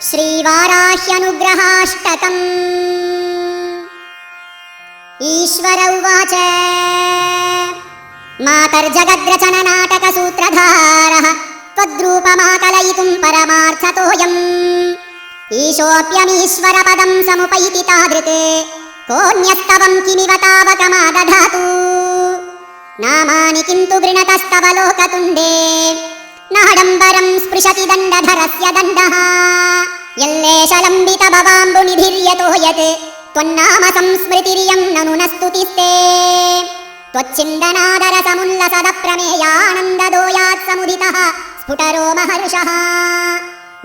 श्रीवाराह्यनुग्रहाष्टकम्। ईश्वर उवाच मातर्जगद्रचननाटकसूत्रधारः त्वद्रूपमाकलयितुं परमार्थतोऽयम्। ईशोऽप्यमीश्वरपदं समुपैति तादृक् कोऽन्यस्तवं किमिव तावकमादधातु। नामानि किन्तु गृणतस्तव लोकतुण्डे नाडम्बरं स्पृशति दण्डधरस्य दण्डः। यल्लेशलम्बित भवाम्बुनिधिर्यतो यत् त्वन्नाम संस्मृतिरियं ननु न स्तुतिस्ते। त्वच्चिन्दनादरसमुल्लसदप्रमेयानन्ददोयात् समुदितः स्फुटरो महर्षः।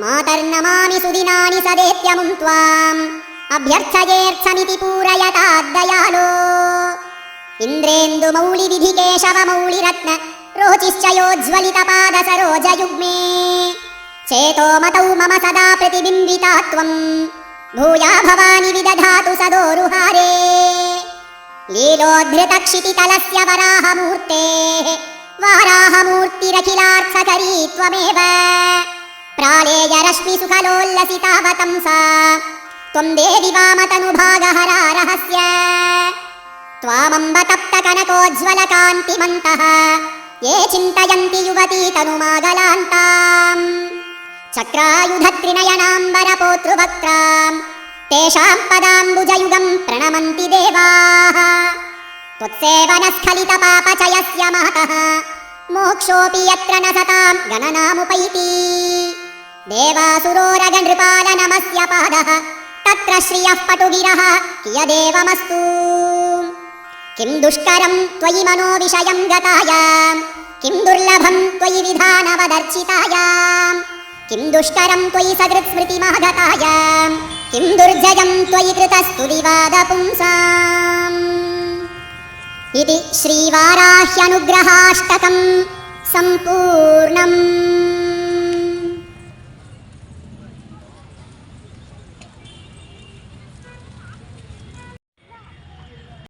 मातर्नमामि सुदिनानि सदेत्यमुं त्वाम् अभ्यर्थयेऽर्थमिति पूरयताद्दयालो। इन्द्रेन्दुमौलिविधिकेशवमौलिरत्न रोचिश्चयोज्ज्वलितपादसरोजयुग्मे चेतोमतौ मम सदा प्रतिबिम्बिता त्वं भूया भवानि विदधातु सदोरुहारे। लीलोद्धृतक्षितितलस्य वराहमूर्तेः वाराहमूर्तिरखिलार्थकरी त्वमेव। प्रालेयरश्मिसुखलोल्लसितावतंसा त्वं देवि वामतनुभागहरा रहस्य। त्वामम्ब तप्तकनकोज्ज्वलकान्तिमन्तः ये चिन्तयन्ति युवती तनुमागलान्ताम्। चक्रायुधत्रिनयनाम्बरपोतृवक्त्रां तेषां पदाम्बुजयुगं प्रणमन्ति देवाः। त्वत्सेवनस्खलितपापचयस्य महतः मोक्षोऽपि यत्र न सतां गणनामुपैति। देवासुरोरगनृपालनमस्य पादः तत्र श्रियः पटुगिरः कियदेवमस्तु। किं दुष्करं त्वयि मनोविषयं गतायां किं दुर्लभं त्वयि विधानवदर्चितायां। किं दुष्करं त्वयि सकृत्स्मृतिमागतायां किं दुर्जयं त्वयि कृतस्तुतिवादपुंसाम्। इति श्रीवाराह्यनुग्रहाष्टकं सम्पूर्णम्।